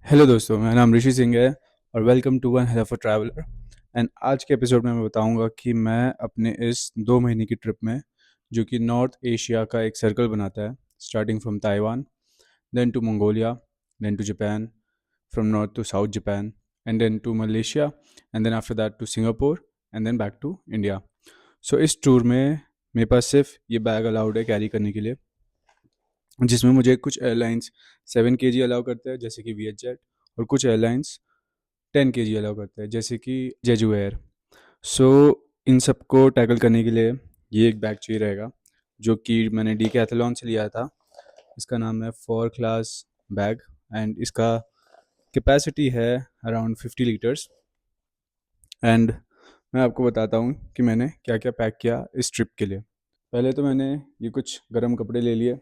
Hello दोस्तों, मेरा नाम ऋषि सिंह है और welcome to one hell of a traveller. And आज के एपिसोड में मैं बताऊंगा कि मैं अपने इस 2 महीने की ट्रिप में, जो कि नॉर्थ एशिया का एक सर्कल बनाता है, starting from Taiwan, then to Mongolia, then to Japan, from north to south Japan, and then to Malaysia, and then after that to Singapore, and then back to India. So इस tour में मेरे पास सिर्फ ये bag allowed है carry करने के लिए, जिसमें मुझे कुछ एयरलाइंस 7 kg अलाउ करते हैं जैसे कि वी एच जेट, और कुछ एयरलाइंस 10 kg अलाउ करते हैं जैसे कि जेजू एयर। सो इन सबको टैकल करने के लिए ये एक बैग चाहिए रहेगा, जो कि मैंने डीकैथलॉन से लिया था। इसका नाम है 4 क्लास बैग, एंड इसका कैपेसिटी है अराउंड 50 लीटर्स। एंड मैं आपको बताता हूँ कि मैंने क्या क्या पैक किया इस ट्रिप के लिए। पहले तो मैंने ये कुछ गर्म कपड़े ले लिए,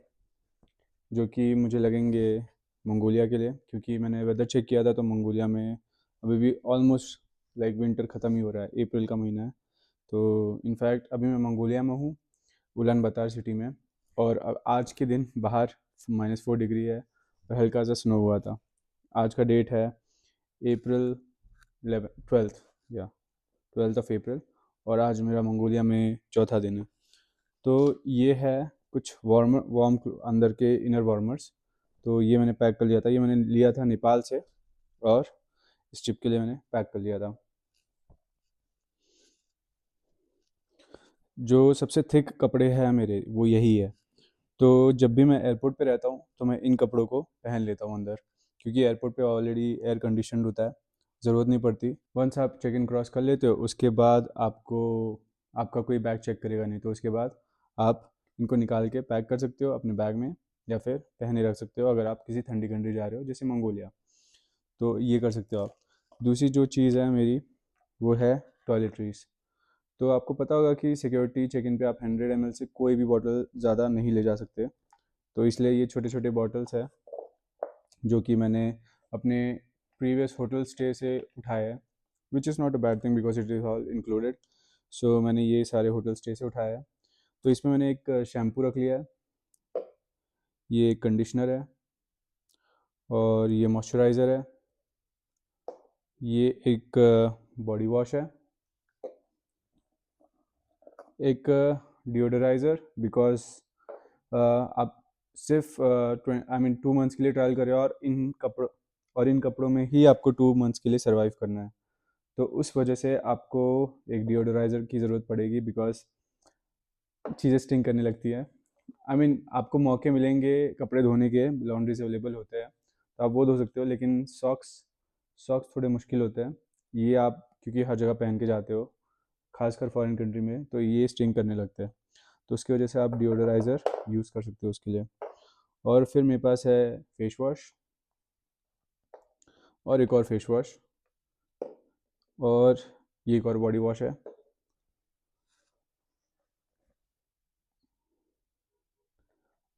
जो कि मुझे लगेंगे मंगोलिया के लिए, क्योंकि मैंने वेदर चेक किया था तो मंगोलिया में अभी भी ऑलमोस्ट लाइक विंटर ख़त्म ही हो रहा है, अप्रैल का महीना है। तो इनफैक्ट अभी मैं मंगोलिया में हूँ, उलान बतार सिटी में, और अब आज के दिन बाहर -4 डिग्री है और हल्का सा स्नो हुआ था। आज का डेट है अप्रैल 12th, या 12th ऑफ अप्रैल, और आज मेरा मंगोलिया में चौथा दिन है। तो ये है कुछ वार्म अंदर के इनर वार्मर्स। तो ये मैंने पैक कर लिया था, ये मैंने लिया था नेपाल से, और इस ट्रिप के लिए मैंने पैक कर लिया था। जो सबसे थिक कपड़े हैं मेरे वो यही है। तो जब भी मैं एयरपोर्ट पे रहता हूँ तो मैं इन कपड़ों को पहन लेता हूँ अंदर, क्योंकि एयरपोर्ट पे ऑलरेडी एयर कंडीशन होता है, ज़रूरत नहीं पड़ती। वंस आप चेक इन क्रॉस कर लेते हो उसके बाद आपको आपका कोई बैग चेक करेगा नहीं, तो उसके बाद आप इनको निकाल के पैक कर सकते हो अपने बैग में, या फिर पहने रख सकते हो अगर आप किसी ठंडी कंट्री जा रहे हो जैसे मंगोलिया, तो ये कर सकते हो आप। दूसरी जो चीज़ है मेरी वो है टॉयलेटरीज। तो आपको पता होगा कि सिक्योरिटी चेक इन पे आप 100 ml से कोई भी बॉटल ज़्यादा नहीं ले जा सकते। तो इसलिए ये छोटे छोटे बॉटल्स है, जो कि मैंने अपने प्रीवियस होटल स्टे से उठाया है, which is not a bad thing because it is all included. So मैंने ये सारे होटल स्टे से उठाया है। तो इसमें मैंने एक शैम्पू रख लिया है, ये एक कंडीशनर है, और ये मॉइस्चराइज़र है, ये एक बॉडी वॉश है, एक डिओडराइज़र, बिकॉज आप सिर्फ 2 मंथ्स के लिए ट्रायल करें, और इन कपड़ों में ही आपको 2 मंथ्स के लिए सर्वाइव करना है। तो उस वजह से आपको एक डिओडराइज़र की ज़रूरत पड़ेगी, बिकॉज चीज़ें स्टिंग करने लगती है। आपको मौके मिलेंगे कपड़े धोने के, लॉन्ड्रीज अवेलेबल होते हैं तो आप वो धो सकते हो, लेकिन सॉक्स सॉक्स थोड़े मुश्किल होते हैं। ये आप क्योंकि हर जगह पहन के जाते हो, खासकर फॉरेन कंट्री में, तो ये स्टिंग करने लगते हैं। तो उसकी वजह से आप डिओडराइज़र यूज़ कर सकते हो उसके लिए। और फिर मेरे पास है फेस वॉश, और एक और फेस वॉश, और ये एक और बॉडी वॉश है,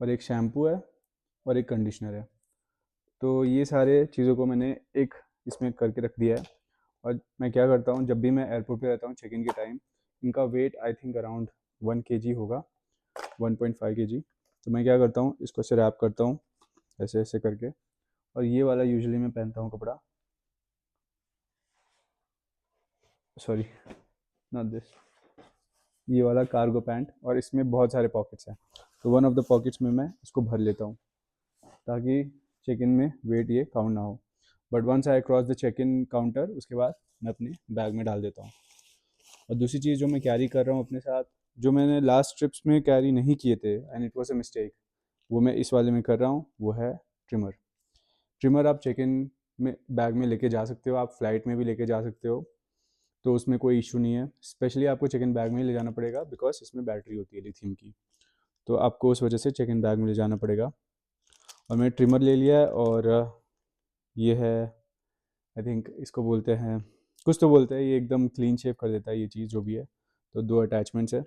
और एक शैम्पू है, और एक कंडीशनर है। तो ये सारे चीज़ों को मैंने एक इसमें करके रख दिया है। और मैं क्या करता हूँ, जब भी मैं एयरपोर्ट पे रहता हूँ चेक इन के टाइम, इनका weight I think around 1 kg होगा, 1.5 kg। तो मैं क्या करता हूँ, इसको ऐसे रैप करता हूँ ऐसे ऐसे करके, और ये वाला यूजुअली मैं पहनता हूँ कपड़ा, सॉरी नॉट दिस, ये वाला कार्गो पैंट, और इसमें बहुत सारे पॉकेट्स हैं। तो वन ऑफ द पॉकेट्स में मैं इसको भर लेता हूँ, ताकि चेक इन में वेट ये काउंट ना हो। But once I cross the check in counter, उसके बाद मैं अपने बैग में डाल देता हूँ। और दूसरी चीज़ जो मैं कैरी कर रहा हूँ अपने साथ, जो मैंने लास्ट ट्रिप्स में कैरी नहीं किए थे and it was a mistake, वो मैं इस वाले में कर रहा हूँ, वो है ट्रिमर। ट्रिमर आप चेक इन में बैग में लेके जा सकते हो, आप फ्लाइट में भी लेके जा सकते हो, तो उसमें कोई इशू नहीं है। स्पेशली आपको चेक इन बैग में ही ले जाना पड़ेगा, बिकॉज इसमें बैटरी होती है लिथियम की, तो आपको उस वजह से चेक इन बैग में ले जाना पड़ेगा। और मैंने ट्रिमर ले लिया है, और ये है, आई थिंक इसको बोलते हैं, कुछ तो बोलते हैं, ये एकदम क्लीन शेव कर देता है ये चीज़ जो भी है। तो 2 अटैचमेंट्स है।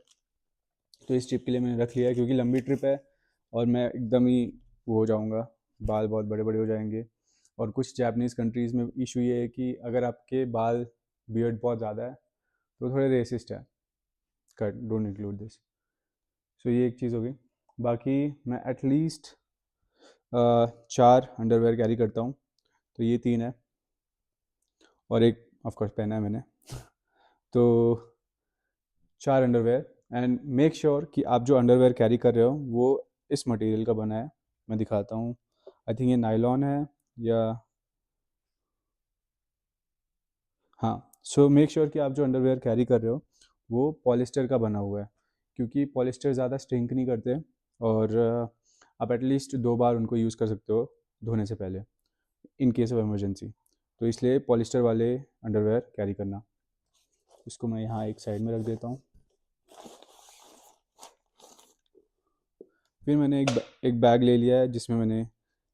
तो इस ट्रिप के लिए मैंने रख लिया है, क्योंकि लंबी ट्रिप है और मैं एकदम ही वो हो जाऊँगा, बाल बहुत बड़े बड़े हो जाएंगे। और कुछ जापानीज़ कंट्रीज़ में इशू ये है कि अगर आपके बाल बियर्ड बहुत ज़्यादा है तो थोड़े रेसिस्ट है, कट डोंट इंक्लूड दिस। सो ये एक चीज़ हो गई। बाकी मैं एटलीस्ट 4 अंडरवेयर कैरी करता हूँ, तो ये 3 है, और एक ऑफ कोर्स पहना है मैंने। तो 4 अंडरवेयर। एंड मेक श्योर कि आप जो अंडरवेयर कैरी कर रहे हो वो इस मटेरियल का बना है। मैं दिखाता हूँ, आई थिंक ये नायलॉन है, या हाँ। सो मेक श्योर कि आप जो अंडरवेयर कैरी कर रहे हो वो पॉलिस्टर का बना हुआ है, क्योंकि पॉलिस्टर ज़्यादा स्ट्रिंक नहीं करते, और आप एटलीस्ट 2 बार उनको यूज़ कर सकते हो धोने से पहले, इन केस ऑफ इमरजेंसी। तो इसलिए पॉलिस्टर वाले अंडरवेयर कैरी करना। इसको मैं यहाँ एक साइड में रख देता हूँ। फिर मैंने एक बैग ले लिया है जिसमें मैंने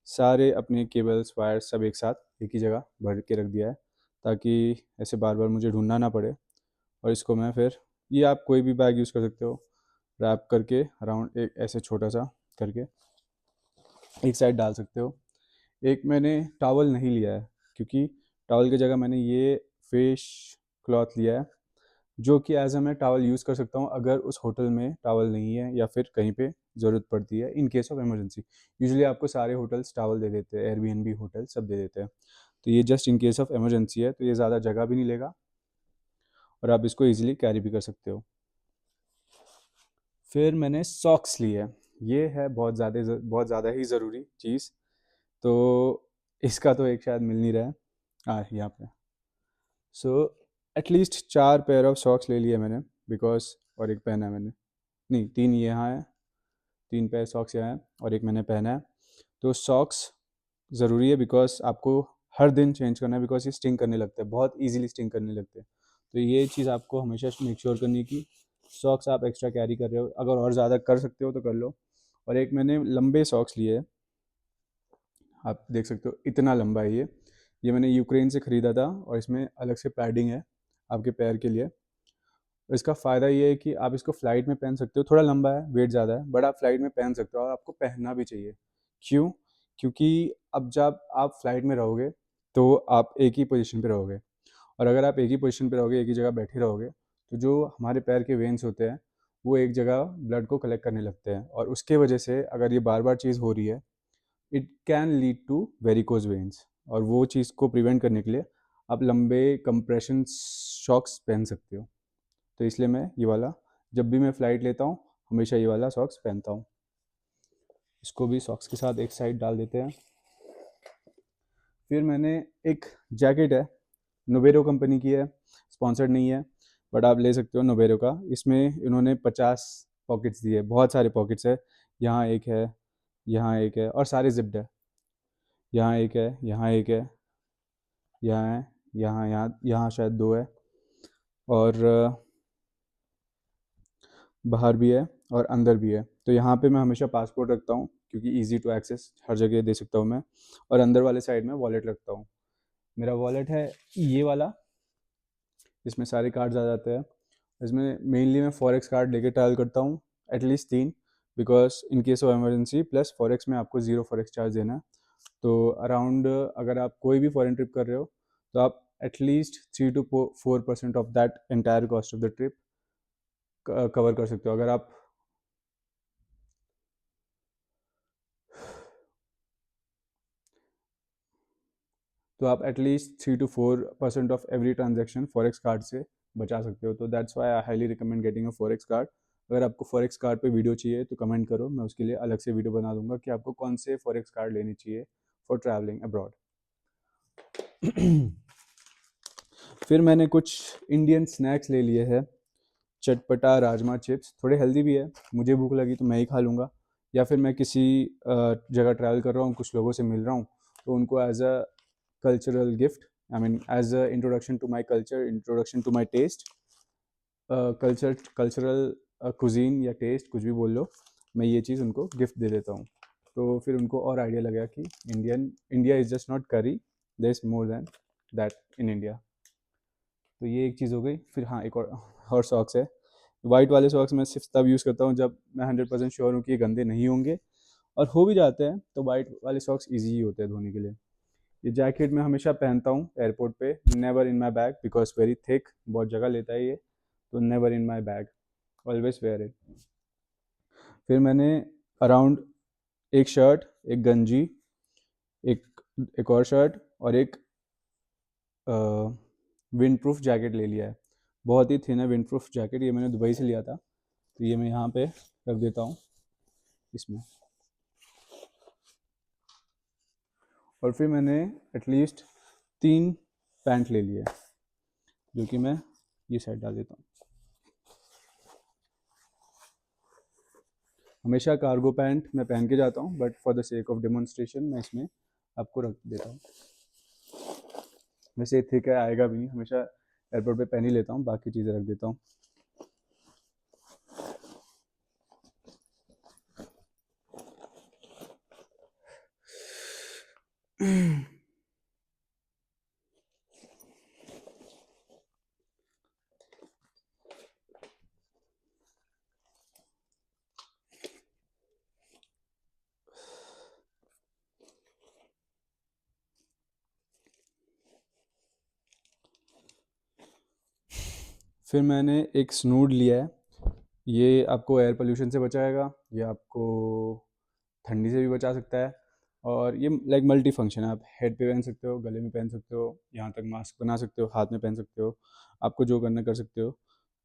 सारे अपने केबल्स वायर्स सब एक साथ एक ही जगह भर के रख दिया है, ताकि ऐसे बार बार मुझे ढूंढना ना पड़े। और इसको मैं फिर, ये आप कोई भी बैग यूज़ कर सकते हो, रैप करके अराउंड एक ऐसे छोटा सा करके एक साइड डाल सकते हो। एक मैंने टॉवल नहीं लिया है, क्योंकि टॉवल की जगह मैंने ये फेस क्लॉथ लिया है, जो कि एज अ मैं टॉवल यूज़ कर सकता हूँ अगर उस होटल में टॉवल नहीं है या फिर कहीं पे ज़रूरत पड़ती है in case of emergency. Usually आपको सारे होटल्स टॉवल दे देते हैं, एयरबीएनबी होटल सब दे देते हैं। तो ये just in case of emergency है, तो ये ज़्यादा जगह भी नहीं लेगा और आप इसको ईजिली कैरी भी कर सकते हो। फिर मैंने सॉक्स लिए है। ये है बहुत ज़्यादा ही ज़रूरी चीज़। तो इसका तो एक शायद मिल नहीं रहा है, यहाँ पे। So at least 4 pair of socks ले लिए मैंने, बिकॉज, और एक पहना है मैंने, नहीं 3 यहाँ है, 3 पेयर सॉक्स यहाँ है और एक मैंने पहना है। तो सॉक्स ज़रूरी है, बिकॉज आपको हर दिन चेंज करना है, बिकॉज ये स्टिंग करने लगते हैं, बहुत इजीली स्टिंग करने लगते हैं। तो ये चीज़ आपको हमेशा मेक श्योर करनी है कि सॉक्स आप एक्स्ट्रा कैरी कर रहे हो। अगर और ज़्यादा कर सकते हो तो कर लो। और एक मैंने लंबे सॉक्स लिए है, आप देख सकते हो इतना लंबा है ये मैंने यूक्रेन से ख़रीदा था, और इसमें अलग से पैडिंग है आपके पैर के लिए। इसका फ़ायदा ये है कि आप इसको फ़्लाइट में पहन सकते हो। थोड़ा लंबा है, वेट ज़्यादा है, बट आप फ़्लाइट में पहन सकते हो और आपको पहनना भी चाहिए। क्यों? क्योंकि अब जब आप फ़्लाइट में रहोगे तो आप एक ही पोजीशन पे रहोगे, और अगर आप एक ही पोजीशन पे रहोगे, एक ही जगह बैठे रहोगे, तो जो हमारे पैर के वेन्स होते हैं वो एक जगह ब्लड को कलेक्ट करने लगते हैं, और उसके वजह से अगर ये बार बार चीज़ हो रही है, it can lead to varicose veins. और वो चीज़ को प्रिवेंट करने के लिए आप लंबे कंप्रेशन शॉक्स पहन सकते हो। तो इसलिए मैं ये वाला, जब भी मैं फ़्लाइट लेता हूँ, हमेशा ये वाला सॉक्स पहनता हूँ। इसको भी सॉक्स के साथ एक साइड डाल देते हैं। फिर मैंने एक जैकेट है, नोबेरो कंपनी की है, स्पॉन्सर्ड नहीं है, बट आप ले सकते हो नोबेरो का। इसमें इन्होंने 50 पॉकेट्स दिए, बहुत सारे पॉकेट्स है। यहाँ एक है, यहाँ एक है, और सारे जिप्ड है। यहाँ एक है, यहाँ एक है, यहाँ है, यहाँ शायद 2 है, और बाहर भी है और अंदर भी है। तो यहाँ पे मैं हमेशा पासपोर्ट रखता हूँ, क्योंकि इजी टू एक्सेस हर जगह दे सकता हूँ मैं। और अंदर वाले साइड में वॉलेट रखता हूँ। मेरा वॉलेट है ये वाला, इसमें सारे कार्ड्स आ जाते हैं। इसमें मेनली मैं फॉरेक्स कार्ड लेके ट्रैवल करता हूँ, at least 3, because in case of emergency, plus forex में आपको ज़ीरो फॉरेक्स चार्ज देना है। तो अराउंड, अगर आप कोई भी फॉरेन ट्रिप कर रहे हो, तो आप at least 3 to 4% of that entire cost of the trip cover कर सकते हो। अगर आप, तो आप at least 3 to 4% of every transaction forex card से बचा सकते हो। तो that's why I highly recommend getting a forex card. अगर आपको फॉरेक्स कार्ड पे वीडियो चाहिए तो कमेंट करो, मैं उसके लिए अलग से वीडियो बना दूंगा कि आपको कौन से फॉरेक्स कार्ड लेनी चाहिए फॉर ट्रैवलिंग अब्रॉड। फिर मैंने कुछ इंडियन स्नैक्स ले लिए हैं, चटपटा राजमा चिप्स, थोड़े हेल्दी भी है। मुझे भूख लगी तो मैं ही खा लूँगा, या फिर मैं किसी जगह ट्रैवल कर रहा हूँ, कुछ लोगों से मिल रहा हूँ, तो उनको as a cultural gift, I mean as a introduction to my culture, introduction to my taste, cultural cuisine या टेस्ट, कुछ भी बोल लो, मैं ये चीज़ उनको गिफ्ट दे देता हूँ। तो फिर उनको और आइडिया लगा कि India is just not curry, there is more than that in India. तो ये एक चीज़ हो गई। फिर हाँ, एक और सॉक्स है। वाइट वाले सॉक्स मैं सिर्फ तब यूज़ करता हूँ जब मैं 100% श्योर हूँ कि ये गंदे नहीं होंगे, और हो भी जाते हैं तो वाइट वाले सॉक्स ईजी ही होते हैं धोने के लिए। ये जैकेट मैं हमेशा पहनता हूँ एयरपोर्ट पे, never in my bag, because very thick, बहुत जगह लेता है ये, तो never in my bag, always wear it. फिर मैंने अराउंड एक शर्ट, एक गंजी, एक एक और शर्ट और एक विंड प्रूफ जैकेट ले लिया है। बहुत ही थिन है विंड प्रूफ जैकेट, ये मैंने दुबई से लिया था। तो ये मैं यहाँ पे रख देता हूँ इसमें। और फिर मैंने एटलीस्ट 3 पैंट ले लिए, जो कि मैं ये साइड डाल देता हूँ। हमेशा कार्गो पैंट मैं पहन के जाता हूँ, but for the sake of demonstration मैं इसमें आपको रख देता हूँ। वैसे थिक है, आएगा भी नहीं, हमेशा एयरपोर्ट पे पहन ही लेता हूँ, बाकी चीज़ें रख देता हूँ। फिर मैंने एक स्नूड लिया है। ये आपको एयर पोल्यूशन से बचाएगा, ये आपको ठंडी से भी बचा सकता है। और ये लाइक मल्टी फंक्शन है, आप हेड पे पहन सकते हो, गले में पहन सकते हो, यहाँ तक मास्क बना सकते हो, हाथ में पहन सकते हो, आपको जो करना कर सकते हो।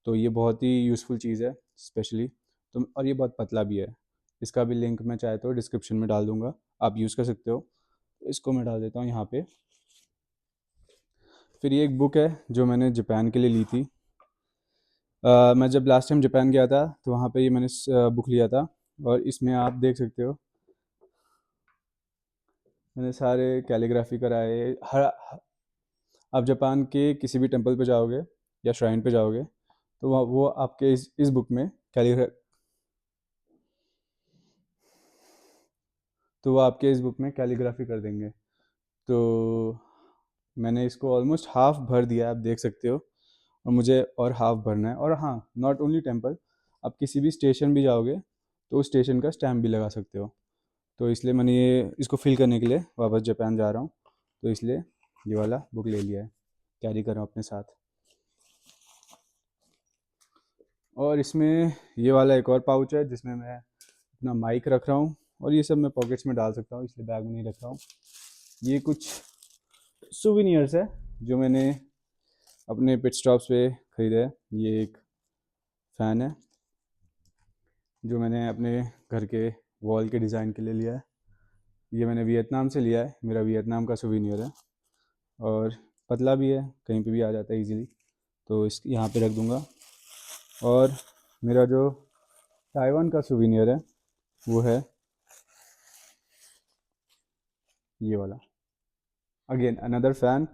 तो ये बहुत ही यूज़फुल चीज़ है स्पेशली। तो और ये बहुत पतला भी है। इसका भी लिंक मैं चाहे तो डिस्क्रिप्शन में डाल दूँगा, आप यूज़ कर सकते हो। तो इसको मैं डाल देता हूँ यहाँ पे। फिर ये एक बुक है जो मैंने जापान के लिए ली थी। मैं जब लास्ट टाइम जापान गया था तो वहाँ पे ये मैंने बुक लिया था। और इसमें आप देख सकते हो मैंने सारे कैलीग्राफी कराए। हर आप जापान के किसी भी टेंपल पे जाओगे या श्राइन पे जाओगे तो वो आपके इस बुक में कैलीग्रा तो वो आपके इस बुक में कैलीग्राफी कर देंगे। तो मैंने इसको ऑलमोस्ट हाफ भर दिया है, आप देख सकते हो। और मुझे और हाफ भरना है। और हाँ, नॉट ओनली टेंपल, आप किसी भी स्टेशन भी जाओगे तो उस स्टेशन का स्टैम्प भी लगा सकते हो। तो इसलिए मैंने ये इसको फिल करने के लिए वापस जापान जा रहा हूँ, तो इसलिए ये वाला बुक ले लिया है, कैरी कर रहा हूँ अपने साथ। और इसमें ये वाला एक और पाउच है जिसमें मैं अपना माइक रख रहा हूँ। और ये सब मैं पॉकेट्स में डाल सकता हूँ, इसलिए बैग में नहीं रख रहा हूँ। ये कुछ सुविनियर्स है जो मैंने अपने पिट स्टॉप्स पे ख़रीदा है। ये एक फ़ैन है जो मैंने अपने घर के वॉल के डिज़ाइन के लिए लिया है। ये मैंने वियतनाम से लिया है, मेरा वियतनाम का सुविनियर है। और पतला भी है, कहीं पे भी आ जाता है इजीली, तो इस यहाँ पे रख दूँगा। और मेरा जो ताइवान का सुविनियर है वो है ये वाला, अगेन अनदर फ़ैन,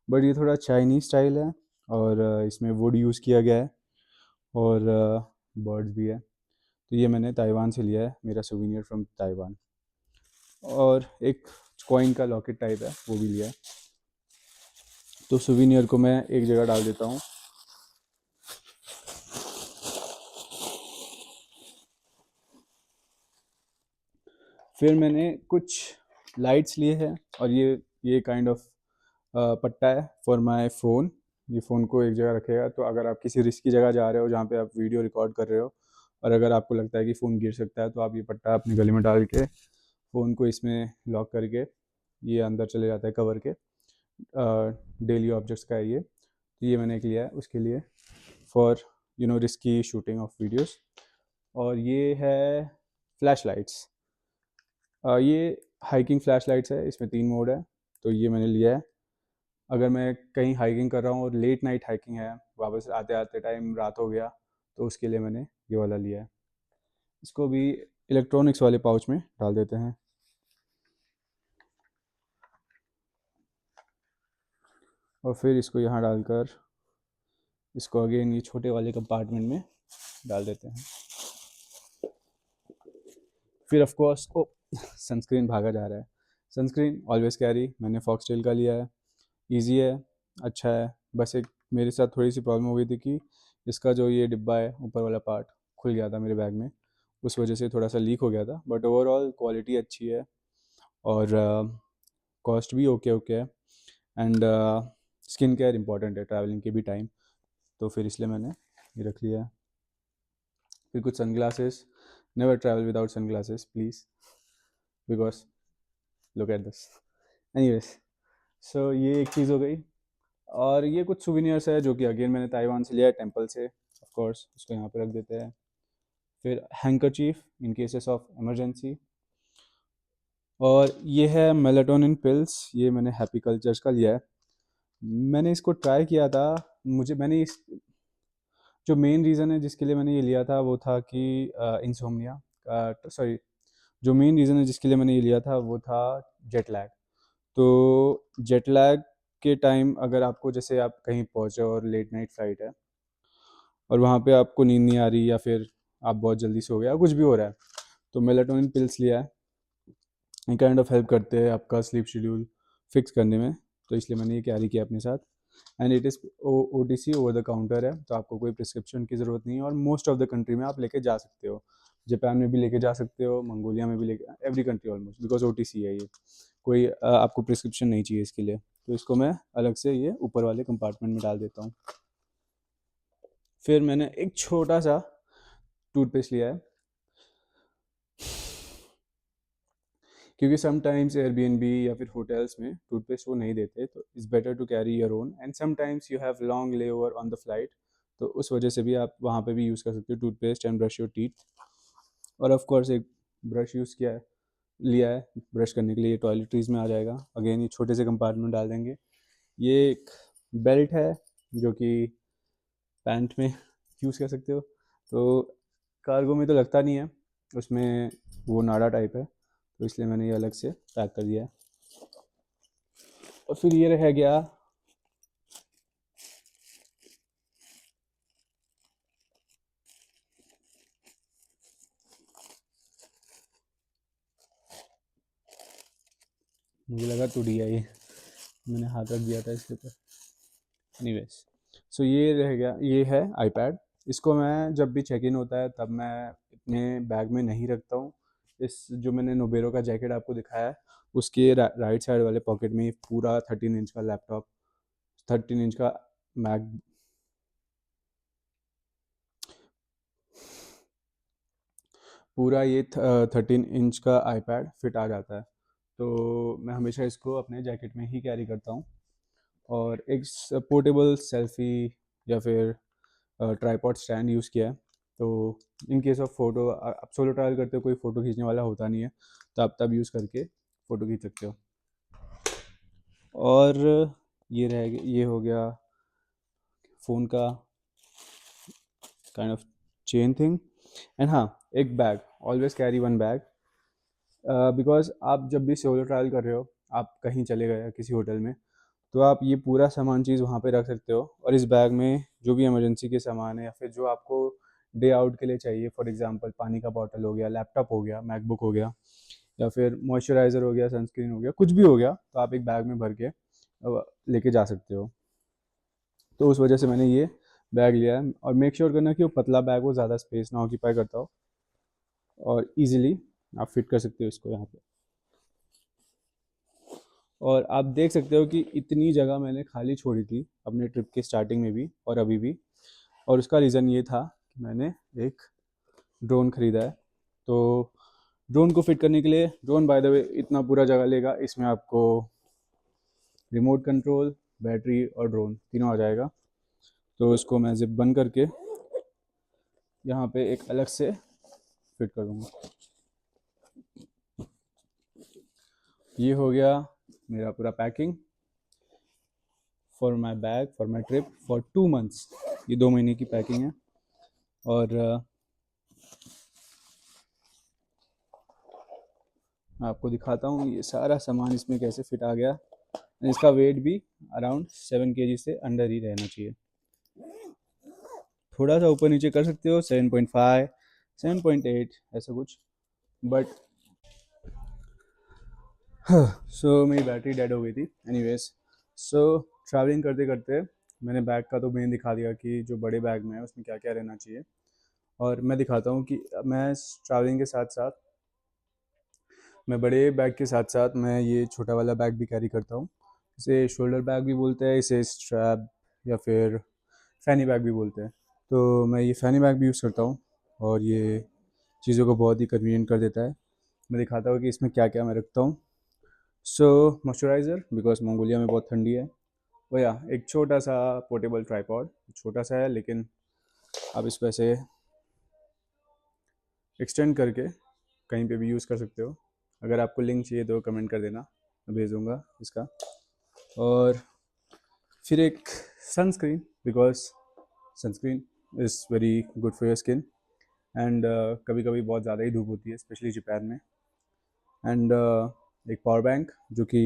बट ये थोड़ा चाइनीज़ स्टाइल है। और इसमें वुड यूज़ किया गया है और बर्ड्स भी है। तो ये मैंने ताइवान से लिया है, मेरा सुविनियर फ्रॉम ताइवान। और एक कॉइन का लॉकेट टाइप है, वो भी लिया है। तो सुविनियर को मैं एक जगह डाल देता हूँ। फिर मैंने कुछ लाइट्स लिए हैं। और ये काइंड ऑफ पट्टा है फॉर माय फ़ोन। ये फ़ोन को एक जगह रखेगा, तो अगर आप किसी रिस्की जगह जा रहे हो जहाँ पे आप वीडियो रिकॉर्ड कर रहे हो और अगर आपको लगता है कि फ़ोन गिर सकता है, तो आप ये पट्टा अपने गले में डाल के फ़ोन को इसमें लॉक करके ये अंदर चले जाता है कवर के। डेली ऑब्जेक्ट्स का है ये। तो ये मैंने एक लिया है उसके लिए, for risky shooting of videos. और ये है फ्लैश लाइट्स। ये हाइकिंग फ्लैश लाइट्स है, इसमें 3 मोड है। तो ये मैंने लिया है अगर मैं कहीं हाइकिंग कर रहा हूँ और लेट नाइट हाइकिंग है, वापस आते आते टाइम रात हो गया, तो उसके लिए मैंने ये वाला लिया है। इसको भी इलेक्ट्रॉनिक्स वाले पाउच में डाल देते हैं। और फिर इसको यहाँ डालकर इसको अगेन ये छोटे वाले कंपार्टमेंट में डाल देते हैं। फिर ऑफ कोर्स सनस्क्रीन भागा जा रहा है। सनस्क्रीन ऑलवेज कैरी, मैंने फॉक्सटेल का लिया है। इजी है, अच्छा है। बस एक मेरे साथ थोड़ी सी प्रॉब्लम हो गई थी कि इसका जो ये डिब्बा है ऊपर वाला पार्ट खुल गया था मेरे बैग में, उस वजह से थोड़ा सा लीक हो गया था। बट ओवरऑल क्वालिटी अच्छी है और कॉस्ट भी ओके ओके है। एंड स्किन केयर इंपॉर्टेंट है ट्रैवलिंग के भी टाइम, तो फिर इसलिए मैंने ये रख लिया है। फिर कुछ sunglasses, never travel without sunglasses please, because look at this. Anyways, so ये एक चीज़ हो गई। और ये कुछ सुविनियर्स है जो कि अगेन मैंने ताइवान से लिया है, टेम्पल से, ऑफ कोर्स उसको यहाँ पे रख देते हैं। फिर handkerchief in cases of emergency. और ये है मेलाटोनिन पिल्स, ये मैंने हैप्पी कल्चर्स का लिया है। मैंने इसको ट्राई किया था। मुझे मैंने इस जो मेन रीज़न है जिसके लिए मैंने ये लिया था वो था कि इंसोम्निया, सॉरी, जो मेन रीज़न है जिसके लिए मैंने ये लिया था वो था जेट लैग। तो जेट लैग के टाइम अगर आपको, जैसे आप कहीं पहुँचे और लेट नाइट फ्लाइट है और वहाँ पे आपको नींद नहीं आ रही, या फिर आप बहुत जल्दी सो गए या कुछ भी हो रहा है, तो मेलाटोनिन पिल्स लिया है। ये काइंड ऑफ हेल्प करते हैं आपका स्लीप शेड्यूल फिक्स करने में। तो इसलिए मैंने ये कैरी किया अपने साथ। And it is O T C, over the counter है, तो आपको कोई प्रिस्क्रिप्शन की ज़रूरत नहीं है। और मोस्ट ऑफ द कंट्री में आप लेके जा सकते हो। जापान में भी लेके जा सकते हो, मंगोलिया में भी लेके, every country almost, because O T C है ये। कोई आपको प्रिस्क्रिप्शन नहीं चाहिए इसके लिए। तो इसको मैं अलग से ये ऊपर वाले कंपार्टमेंट में डाल देता हूँ। फिर मैंने एक छोटा सा टूथपेस्ट लिया है, क्योंकि समटाइम्स एयरबीएनबी या फिर होटल्स में टूथपेस्ट वो नहीं देते, तो it's better to carry your own. And sometimes you have long layover on the flight, तो उस वजह से भी आप वहाँ पे भी यूज़ कर सकते हो toothpaste and brush your teeth. और ऑफ कोर्स एक ब्रश यूज़ किया है, लिया है ब्रश करने के लिए, टॉयलेटरीज में आ जाएगा। अगेन ये छोटे से कंपार्टमेंट डाल देंगे। ये एक बेल्ट है जो कि पैंट में यूज़ कर सकते हो। तो कार्गो में तो लगता नहीं है, उसमें वो नाड़ा टाइप है, तो इसलिए मैंने ये अलग से पैक कर दिया है। और फिर ये रह गया, मुझे लगा टूट गया ये, मैंने हाथ रख दिया था इसके ऊपर। एनीवेज, सो ये रह गया, ये है आईपैड। इसको मैं जब भी चेक इन होता है तब मैं इतने बैग में नहीं रखता हूँ। इस जो मैंने नोबेरो का जैकेट आपको दिखाया है, उसके राइट साइड वाले पॉकेट में पूरा 13 इंच का लैपटॉप, 13 इंच का मैक, पूरा ये 13 इंच का आईपैड फिट आ जाता है। तो मैं हमेशा इसको अपने जैकेट में ही कैरी करता हूँ। और एक पोर्टेबल सेल्फ़ी या फिर ट्राईपॉड स्टैंड यूज़ किया है। तो इन केस ऑफ फ़ोटो, आप सोलो ट्रैवल करते हो, कोई फ़ोटो खींचने वाला होता नहीं है, तो आप तब यूज़ करके फ़ोटो खींच सकते हो। और ये हो गया फ़ोन का kind of chain thing. And हाँ, एक bag, always carry one bag. Because आप जब भी सोलो ट्रैवल कर रहे हो, आप कहीं चले गए किसी होटल में, तो आप ये पूरा सामान चीज़ वहाँ पे रख सकते हो। और इस बैग में जो भी इमरजेंसी के सामान है या फिर जो आपको डे आउट के लिए चाहिए, फॉर एग्जांपल पानी का बॉटल हो गया, लैपटॉप हो गया, मैकबुक हो गया, या फिर मॉइस्चराइज़र हो गया, सनस्क्रीन हो गया, कुछ भी हो गया, तो आप एक बैग में भर के लेके जा सकते हो। तो उस वजह से मैंने ये बैग लिया है। और मेक श्योर करना कि वो पतला बैग हो, ज़्यादा स्पेस ना ऑक्यूपाई करता हो, और ईजिली आप फिट कर सकते हो इसको यहाँ पे। और आप देख सकते हो कि इतनी जगह मैंने खाली छोड़ी थी अपने ट्रिप के स्टार्टिंग में भी और अभी भी। और उसका रीज़न ये था कि मैंने एक ड्रोन ख़रीदा है। तो ड्रोन को फिट करने के लिए, ड्रोन बाय द वे इतना पूरा जगह लेगा, इसमें आपको रिमोट कंट्रोल, बैटरी और ड्रोन तीनों आ जाएगा। तो इसको मैं जिप बंद करके यहाँ पे एक अलग से फिट कर दूँगा। ये हो गया मेरा पूरा packing for my bag, for my trip for 2 months. ये 2 महीने की पैकिंग है। और मैं आपको दिखाता हूँ ये सारा सामान इसमें कैसे फिट आ गया। इसका वेट भी अराउंड 7 kg से अंडर ही रहना चाहिए। थोड़ा सा ऊपर नीचे कर सकते हो, 7.5, 7.8 ऐसा कुछ, बट सो मेरी बैटरी डेड हो गई थी। एनीवेज, सो ट्रैवलिंग करते करते मैंने बैग का तो मेन दिखा दिया कि जो बड़े बैग में है उसमें क्या क्या रहना चाहिए। और मैं दिखाता हूँ कि मैं ट्रैवलिंग के साथ साथ, मैं बड़े बैग के साथ साथ मैं ये छोटा वाला बैग भी कैरी करता हूँ। इसे शोल्डर बैग भी बोलते हैं, इसे स्ट्रैप या फिर फैनी बैग भी बोलते हैं। तो मैं ये फैनी बैग भी यूज़ करता हूँ, और ये चीज़ों को बहुत ही कन्वीनियंट कर देता है। मैं दिखाता हूँ कि इसमें क्या क्या मैं रखता हूँ। सो मॉइस्चराइज़र बिकॉज मंगोलिया में बहुत ठंडी है। वो या एक छोटा सा पोर्टेबल ट्राईपॉड, छोटा सा है लेकिन आप इस वैसे एक्सटेंड करके कहीं पे भी यूज़ कर सकते हो। अगर आपको लिंक चाहिए तो कमेंट कर देना, मैं भेज दूँगा इसका। और फिर एक sunscreen because sunscreen is very good for your skin and कभी कभी बहुत ज़्यादा ही धूप होती है स्पेशली जापान में। एंड एक पावर बैंक जो कि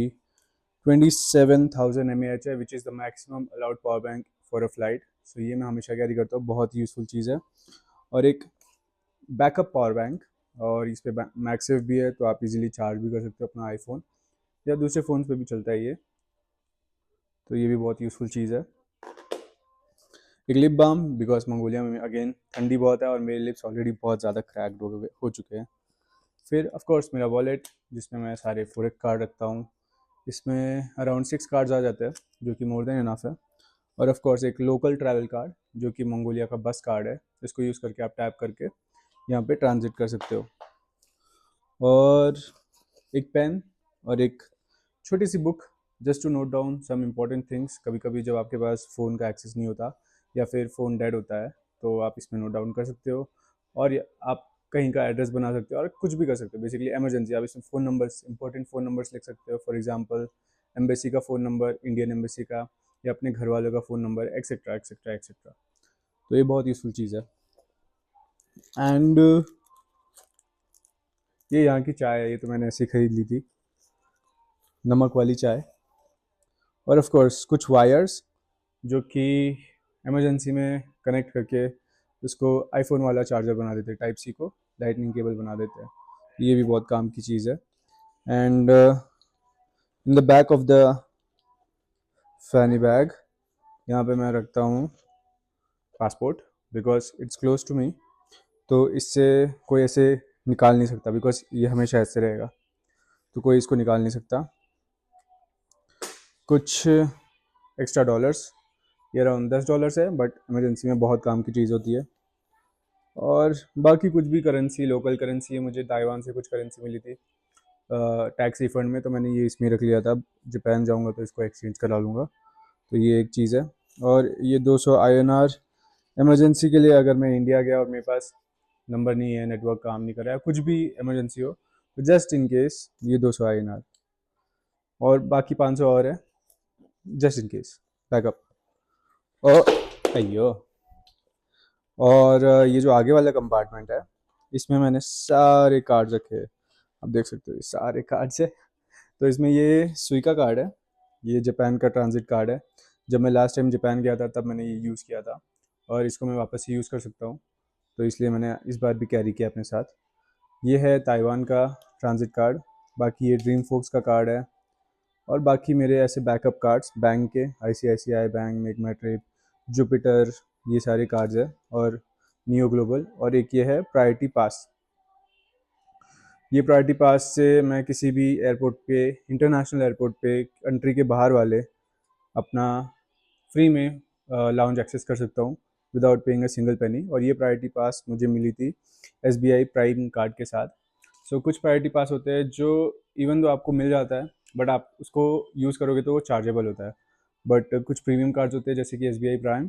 27,000 mAh है which is the maximum allowed power bank for a flight. So ये मैं हमेशा कैरी करता हूँ, बहुत यूज़फुल चीज़ है। और एक बैकअप पावर बैंक, और इस पे मैक्सेफ भी है तो आप इजीली चार्ज भी कर सकते हो अपना आईफोन या दूसरे फ़ोन पे भी चलता है ये, तो ये भी बहुत यूज़फुल चीज़ है। एक लिप बाम बिकॉज मंगोलिया में अगेन ठंडी बहुत है और मेरे लिप्स ऑलरेडी बहुत ज़्यादा क्रैक्ड हो चुके हैं। फिर ऑफ कोर्स मेरा वॉलेट जिसमें मैं सारे फॉरेक्स कार्ड रखता हूँ, इसमें अराउंड 6 कार्ड्स आ जाते हैं जो कि मोर देन इनफ है। और ऑफ कोर्स एक लोकल ट्रैवल कार्ड जो कि मंगोलिया का बस कार्ड है, इसको यूज़ करके आप टैप करके यहाँ पे ट्रांजिट कर सकते हो। और एक पेन और एक छोटी सी book just to note down some important things. कभी कभी जब आपके पास फ़ोन का एक्सेस नहीं होता या फिर फ़ोन डेड होता है तो आप इसमें नोट डाउन कर सकते हो। और आप कहीं का एड्रेस बना सकते हो और कुछ भी कर सकते हो। बेसिकली इमरजेंसी आप इसमें phone numbers, important phone numbers लिख सकते हो। फॉर एग्जांपल एम्बेसी का फ़ोन नंबर, इंडियन एम्बेसी का, या अपने घर वालों का phone number, etcetera etcetera etcetera. तो ये बहुत यूज़फुल चीज़ है। एंड ये यहाँ की चाय है, ये तो मैंने ऐसे ही ख़रीद ली थी, नमक वाली चाय। और ऑफ कोर्स कुछ वायर्स जो कि इमरजेंसी में कनेक्ट करके उसको आईफोन वाला चार्जर बना देते हैं, टाइप सी को लाइटनिंग केबल बना देते हैं। ये भी बहुत काम की चीज़ है। And in the back of the fanny bag यहाँ पे मैं रखता हूँ passport because it's close to me, तो इससे कोई ऐसे निकाल नहीं सकता बिकॉज ये हमेशा ऐसे रहेगा, तो कोई इसको निकाल नहीं सकता। कुछ एक्स्ट्रा डॉलर्स, ये अराउंड $10 है बट इमरजेंसी में बहुत काम की चीज़ होती है। और बाकी कुछ भी करेंसी, लोकल करेंसी है, मुझे ताइवान से कुछ करेंसी मिली थी टैक्स रिफंड में, तो मैंने ये इसमें रख लिया था। जापान जाऊंगा तो इसको एक्सचेंज करा लूँगा, तो ये एक चीज़ है। और ये 200 INR इमरजेंसी के लिए, अगर मैं इंडिया गया और मेरे पास नंबर नहीं है, नेटवर्क काम नहीं कर रहा है, कुछ भी इमरजेंसी हो, तो जस्ट इन केस ये 200 INR। और बाकी 500 और है जस्ट इन केस बैकअप। और अयो, और ये जो आगे वाला कंपार्टमेंट है इसमें मैंने सारे कार्ड रखे हैं, आप देख सकते हो ये सारे कार्ड्स है। तो इसमें ये सुइका कार्ड है, ये जापान का ट्रांजिट कार्ड है। जब मैं लास्ट टाइम जापान गया था तब मैंने ये यूज़ किया था और इसको मैं वापस ही यूज़ कर सकता हूँ, तो इसलिए मैंने इस बार भी कैरी किया अपने साथ। ये है ताइवान का ट्रांजिट कार्ड। बाकी ये ड्रीम फोक्स का कार्ड है। और बाकी मेरे ऐसे बैकअप कार्ड्स बैंक के, ICICI बैंक, मेक माई ट्रिप, जुपिटर, ये सारे कार्ड्स है। और नियो ग्लोबल, और एक ये है प्रायोरिटी पास। ये प्रायोरिटी पास से मैं किसी भी एयरपोर्ट पे, इंटरनेशनल एयरपोर्ट पे, कंट्री के बाहर वाले अपना फ्री में लाउंज एक्सेस कर सकता हूँ without paying a single penny. और ये प्रायोरिटी पास मुझे मिली थी SBI प्राइम कार्ड के साथ। सो कुछ प्रायोरिटी पास होते हैं जो इवन दो आपको मिल जाता है बट आप उसको यूज़ करोगे तो वो चार्जेबल होता है। बट कुछ प्रीमियम कार्ड्स होते हैं जैसे कि SBI प्राइम,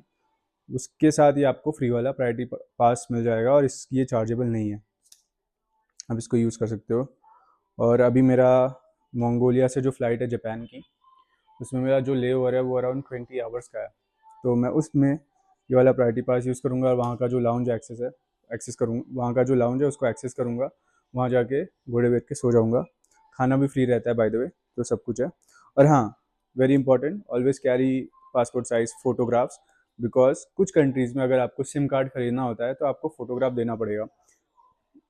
उसके साथ ही आपको फ्री वाला प्रायोरिटी पास मिल जाएगा और ये चार्जेबल नहीं है, आप इसको यूज़ कर सकते हो। और अभी मेरा मंगोलिया से जो फ़्लाइट है जापान की, उसमें मेरा जो ले ओवर है वो अराउंड 20 आवर्स का है, तो मैं उसमें ये वाला प्रायोरिटी पास यूज़ करूँगा और वहाँ का जो लाउंज एक्सेस है, एक्सेस करूँगा, वहाँ का जो लाउंज है उसको एक्सेस करूँगा। वहाँ जाके घोड़े बैठ के सो जाऊँगा। खाना भी फ्री रहता है बाय द वे, तो सब कुछ है। और हाँ, very important, always carry passport size photographs because कुछ कंट्रीज़ में अगर आपको सिम कार्ड खरीदना होता है तो आपको फ़ोटोग्राफ देना पड़ेगा।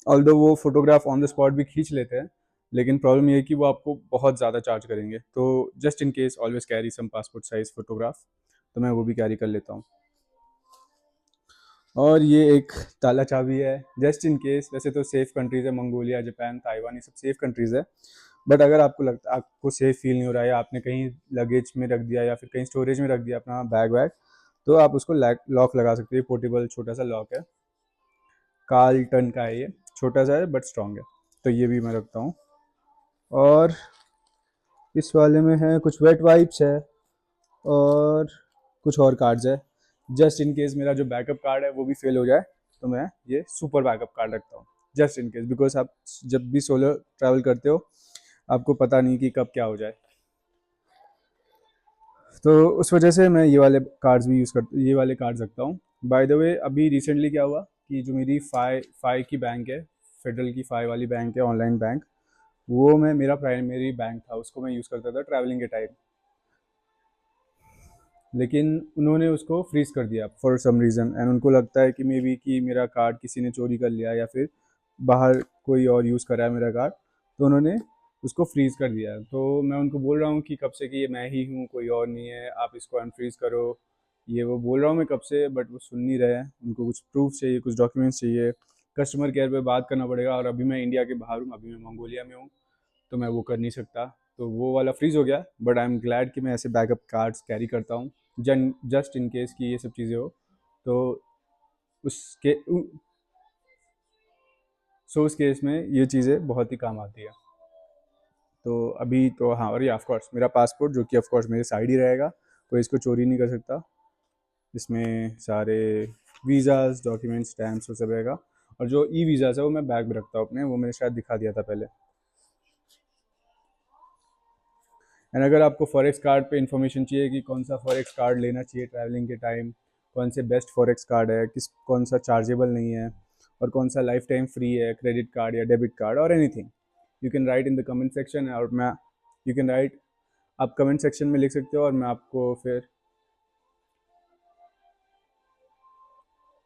ऑल्दो वो फ़ोटोग्राफ ऑन द स्पॉट भी खींच लेते हैं, लेकिन प्रॉब्लम ये है कि वो आपको बहुत ज़्यादा चार्ज करेंगे। तो just in case always carry some passport size photograph, तो मैं वो भी कैरी कर लेता हूँ। और ये एक ताला चाबी है जस्ट इन केस। वैसे तो सेफ़ कंट्रीज़ है मंगोलिया, जापान, ताइवान, ये सब सेफ़ कंट्रीज़ है। बट अगर आपको लगता, आपको सेफ़ फील नहीं हो रहा है या आपने कहीं लगेज में रख दिया या फिर कहीं स्टोरेज में रख दिया अपना बैग वैग, तो आप उसको लॉक लगा सकते हैं। पोर्टेबल छोटा सा लॉक है, कार्लटन का है ये, छोटा सा है बट स्ट्रॉन्ग है, तो ये भी मैं रखता हूँ। और इस वाले में है कुछ वेट वाइप्स है और कुछ और कार्ड्स है। जस्ट इन केस मेरा जो बैकअप कार्ड है वो भी फेल हो जाए तो मैं ये सुपर बैकअप कार्ड रखता हूँ, जस्ट इन केस, बिकॉज आप जब भी सोलो ट्रैवल करते हो आपको पता नहीं कि कब क्या हो जाए। तो उस वजह से मैं ये वाले कार्ड्स भी यूज़ करता, ये वाले कार्ड्स रखता हूँ। बाय द वे अभी रिसेंटली क्या हुआ कि जो मेरी फाई की बैंक है, फेडरल की फाई वाली बैंक है, ऑनलाइन बैंक, वो मैं मेरा प्राइमरी बैंक था, उसको मैं यूज़ करता था ट्रैवलिंग के टाइम। लेकिन उन्होंने उसको फ्रीज कर दिया फॉर सम रीज़न, एंड उनको लगता है कि मे बी कि मेरा कार्ड किसी ने चोरी कर लिया या फिर बाहर कोई और यूज़ कर रहा है मेरा कार्ड, तो उन्होंने उसको फ्रीज कर दिया। तो मैं उनको बोल रहा हूँ कि कब से कि ये मैं ही हूँ, कोई और नहीं है, आप इसको अनफ्रीज करो, ये वो बोल रहा हूँ मैं कब से, बट वो सुन नहीं रहे हैं। उनको कुछ प्रूफ चाहिए, कुछ डॉक्यूमेंट्स चाहिए, कस्टमर केयर पे बात करना पड़ेगा, और अभी मैं इंडिया के बाहर हूँ, अभी मैं मंगोलिया में हूँ, तो मैं वो कर नहीं सकता। तो वो वाला फ्रीज़ हो गया, बट आई एम ग्लैड कि मैं ऐसे बैकअप कार्ड्स कैरी करता हूँ जन जस्ट इन केस कि ये सब चीज़ें हो। तो उसके सो उस केस में ये चीज़ें बहुत ही काम आती है। तो अभी तो हाँ, और ये ऑफ कोर्स मेरा पासपोर्ट जो कि ऑफ कोर्स मेरे साइड ही रहेगा, कोई इसको चोरी नहीं कर सकता। इसमें सारे वीज़ाज, डॉक्यूमेंट्स, स्टैम्प्स वो सब रहेगा। और जो ई वीज़ाज है वो मैं बैग में रखता हूँ अपने, वो मैंने शायद दिखा दिया था पहले। एंड अगर आपको फॉरेक्स कार्ड पे इन्फॉर्मेशन चाहिए कि कौन सा फॉरेक्स कार्ड लेना चाहिए ट्रैवलिंग के टाइम, कौन से बेस्ट फॉरेक्स कार्ड है, किस कौन सा चार्जेबल नहीं है, और कौन सा लाइफ टाइम फ्री है, क्रेडिट कार्ड या डेबिट कार्ड और anything, you can write in the comment section. और मैं यू कैन राइट, आप कमेंट सेक्शन में लिख सकते हो, और मैं आपको फिर,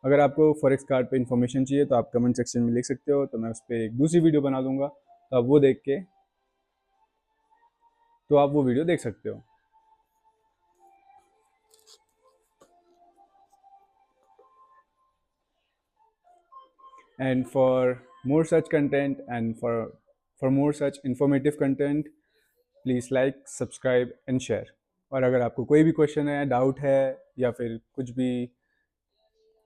अगर आपको फॉरेक्स कार्ड पे इन्फॉर्मेशन चाहिए तो आप कमेंट सेक्शन में लिख सकते हो, तो मैं उस पर एक दूसरी वीडियो बना दूंगा, तो आप वो देख के, तो आप वो वीडियो देख सकते हो। And for more such content and for more such informative content, please like, subscribe and share. और अगर आपको कोई भी क्वेश्चन है, डाउट है, या फिर कुछ भी,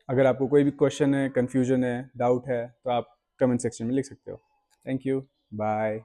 अगर आपको कोई भी क्वेश्चन है, कन्फ्यूजन है, डाउट है, तो आप कमेंट सेक्शन में लिख सकते हो। Thank you, bye.